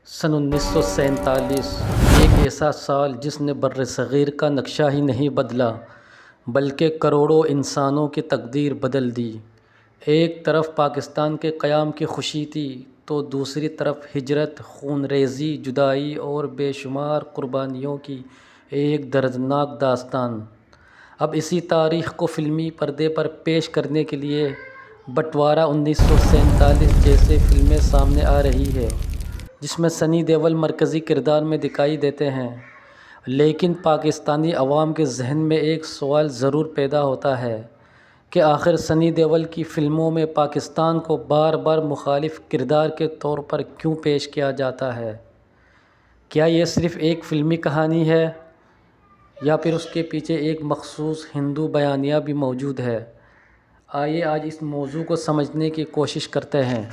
سن 1947 ایک ایسا سال جس نے بر صغیر کا نقشہ ہی نہیں بدلا بلکہ کروڑوں انسانوں کی تقدیر بدل دی۔ ایک طرف پاکستان کے قیام کی خوشی تھی تو دوسری طرف ہجرت، خون ریزی، جدائی اور بے شمار قربانیوں کی ایک دردناک داستان۔ اب اسی تاریخ کو فلمی پردے پر پیش کرنے کے لیے بٹوارہ 1947 جیسی فلمیں سامنے آ رہی ہیں جس میں سنی دیول مرکزی کردار میں دکھائی دیتے ہیں۔ لیکن پاکستانی عوام کے ذہن میں ایک سوال ضرور پیدا ہوتا ہے کہ آخر سنی دیول کی فلموں میں پاکستان کو بار بار مخالف کردار کے طور پر کیوں پیش کیا جاتا ہے؟ کیا یہ صرف ایک فلمی کہانی ہے یا پھر اس کے پیچھے ایک مخصوص ہندو بیانیہ بھی موجود ہے؟ آئیے آج اس موضوع کو سمجھنے کی کوشش کرتے ہیں۔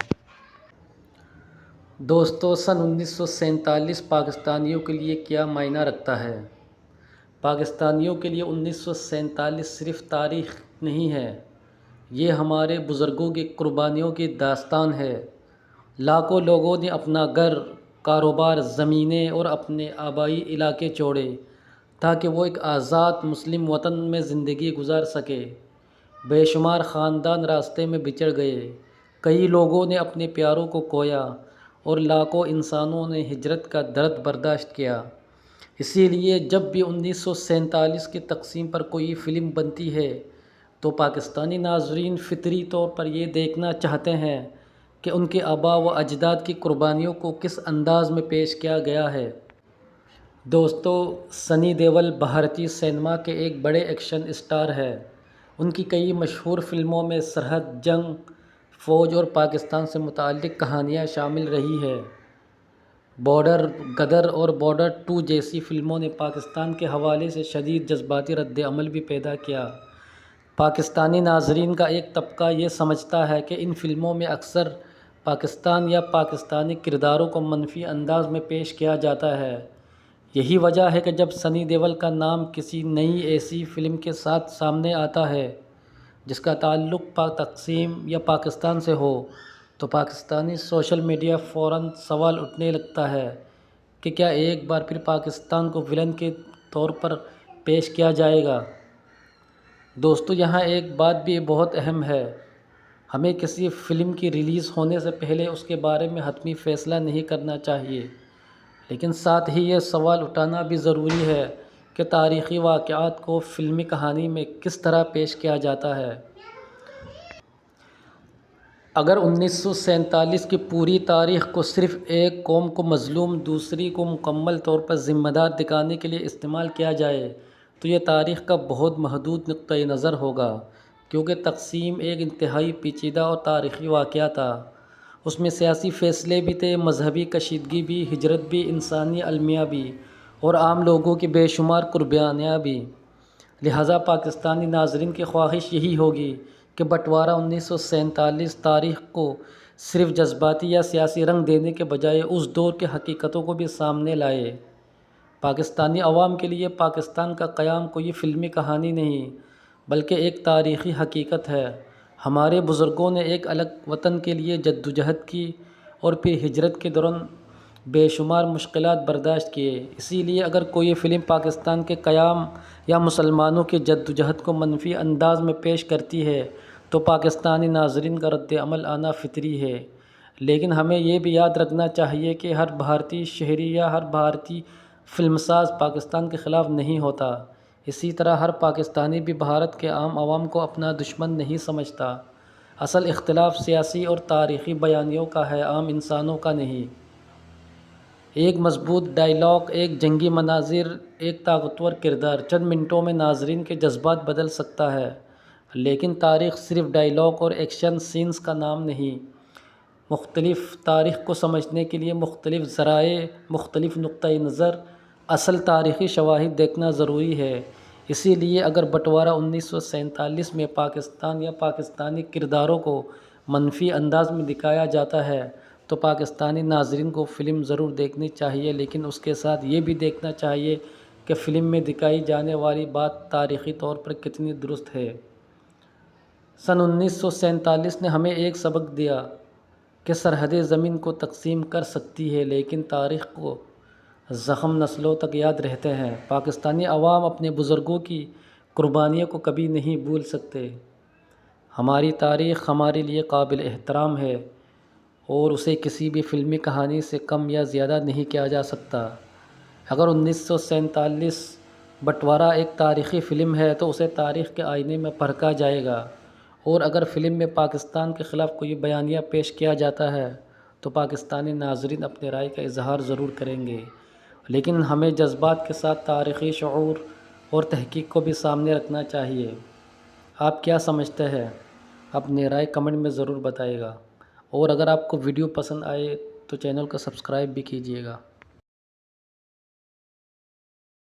دوستو، سن 1947 پاکستانیوں کے لیے کیا معنی رکھتا ہے؟ پاکستانیوں کے لیے 1947 صرف تاریخ نہیں ہے، یہ ہمارے بزرگوں کی قربانیوں کی داستان ہے۔ لاکھوں لوگوں نے اپنا گھر، کاروبار، زمینیں اور اپنے آبائی علاقے چھوڑے تاکہ وہ ایک آزاد مسلم وطن میں زندگی گزار سکے۔ بے شمار خاندان راستے میں بچھڑ گئے، کئی لوگوں نے اپنے پیاروں کو کھویا اور لاکھوں انسانوں نے ہجرت کا درد برداشت کیا۔ اسی لیے جب بھی 1947 کی تقسیم پر کوئی فلم بنتی ہے تو پاکستانی ناظرین فطری طور پر یہ دیکھنا چاہتے ہیں کہ ان کے آباء و اجداد کی قربانیوں کو کس انداز میں پیش کیا گیا ہے۔ دوستو، سنی دیول بھارتی سینما کے ایک بڑے ایکشن اسٹار ہیں۔ ان کی کئی مشہور فلموں میں سرحد، جنگ، فوج اور پاکستان سے متعلق کہانیاں شامل رہی ہیں۔ بارڈر، غدر اور بارڈر 2 جیسی فلموں نے پاکستان کے حوالے سے شدید جذباتی رد عمل بھی پیدا کیا۔ پاکستانی ناظرین کا ایک طبقہ یہ سمجھتا ہے کہ ان فلموں میں اکثر پاکستان یا پاکستانی کرداروں کو منفی انداز میں پیش کیا جاتا ہے۔ یہی وجہ ہے کہ جب سنی دیول کا نام کسی نئی ایسی فلم کے ساتھ سامنے آتا ہے جس کا تعلق تقسیم یا پاکستان سے ہو تو پاکستانی سوشل میڈیا فوراً سوال اٹھنے لگتا ہے کہ کیا ایک بار پھر پاکستان کو ولن کے طور پر پیش کیا جائے گا؟ دوستو، یہاں ایک بات بھی بہت اہم ہے، ہمیں کسی فلم کی ریلیز ہونے سے پہلے اس کے بارے میں حتمی فیصلہ نہیں کرنا چاہیے، لیکن ساتھ ہی یہ سوال اٹھانا بھی ضروری ہے کہ تاریخی واقعات کو فلمی کہانی میں کس طرح پیش کیا جاتا ہے۔ اگر 1947 کی پوری تاریخ کو صرف ایک قوم کو مظلوم، دوسری کو مکمل طور پر ذمہ دار دکھانے کے لیے استعمال کیا جائے تو یہ تاریخ کا بہت محدود نقطۂ نظر ہوگا، کیونکہ تقسیم ایک انتہائی پیچیدہ اور تاریخی واقعہ تھا۔ اس میں سیاسی فیصلے بھی تھے، مذہبی کشیدگی بھی، ہجرت بھی، انسانی المیہ بھی اور عام لوگوں کی بے شمار قربانیاں بھی۔ لہٰذا پاکستانی ناظرین کی خواہش یہی ہوگی کہ بٹوارہ 1947 تاریخ کو صرف جذباتی یا سیاسی رنگ دینے کے بجائے اس دور کی حقیقتوں کو بھی سامنے لائے۔ پاکستانی عوام کے لیے پاکستان کا قیام کوئی فلمی کہانی نہیں بلکہ ایک تاریخی حقیقت ہے۔ ہمارے بزرگوں نے ایک الگ وطن کے لیے جدوجہد کی اور پھر ہجرت کے دوران بے شمار مشکلات برداشت کیے۔ اسی لیے اگر کوئی فلم پاکستان کے قیام یا مسلمانوں کی جدوجہد کو منفی انداز میں پیش کرتی ہے تو پاکستانی ناظرین کا رد عمل آنا فطری ہے، لیکن ہمیں یہ بھی یاد رکھنا چاہیے کہ ہر بھارتی شہری یا ہر بھارتی فلم ساز پاکستان کے خلاف نہیں ہوتا۔ اسی طرح ہر پاکستانی بھی بھارت کے عام عوام کو اپنا دشمن نہیں سمجھتا۔ اصل اختلاف سیاسی اور تاریخی بیانیوں کا ہے، عام انسانوں کا نہیں۔ ایک مضبوط ڈائیلاگ، ایک جنگی مناظر، ایک طاقتور کردار چند منٹوں میں ناظرین کے جذبات بدل سکتا ہے، لیکن تاریخ صرف ڈائیلاگ اور ایکشن سینز کا نام نہیں۔ مختلف تاریخ کو سمجھنے کے لیے مختلف ذرائع، مختلف نقطۂ نظر، اصل تاریخی شواہد دیکھنا ضروری ہے۔ اسی لیے اگر بٹوارہ 1947 میں پاکستان یا پاکستانی کرداروں کو منفی انداز میں دکھایا جاتا ہے تو پاکستانی ناظرین کو فلم ضرور دیکھنی چاہیے، لیکن اس کے ساتھ یہ بھی دیکھنا چاہیے کہ فلم میں دکھائی جانے والی بات تاریخی طور پر کتنی درست ہے۔ سن 1947 نے ہمیں ایک سبق دیا کہ کہ سرحدیں زمین کو تقسیم کر سکتی ہے لیکن تاریخ کو زخم نسلوں تک یاد رہتے ہیں۔ پاکستانی عوام اپنے بزرگوں کی قربانیوں کو کبھی نہیں بھول سکتے۔ ہماری تاریخ ہمارے لیے قابل احترام ہے اور اسے کسی بھی فلمی کہانی سے کم یا زیادہ نہیں کیا جا سکتا۔ اگر 1947 بٹوارہ ایک تاریخی فلم ہے تو اسے تاریخ کے آئینے میں پرکھا جائے گا، اور اگر فلم میں پاکستان کے خلاف کوئی بیانیہ پیش کیا جاتا ہے تو پاکستانی ناظرین اپنی رائے کا اظہار ضرور کریں گے، لیکن ہمیں جذبات کے ساتھ تاریخی شعور اور تحقیق کو بھی سامنے رکھنا چاہیے۔ آپ کیا سمجھتے ہیں؟ اپنی رائے کمنٹ میں ضرور بتائیے گا، اور اگر آپ کو ویڈیو پسند آئے تو چینل کو سبسکرائب بھی کیجیے گا۔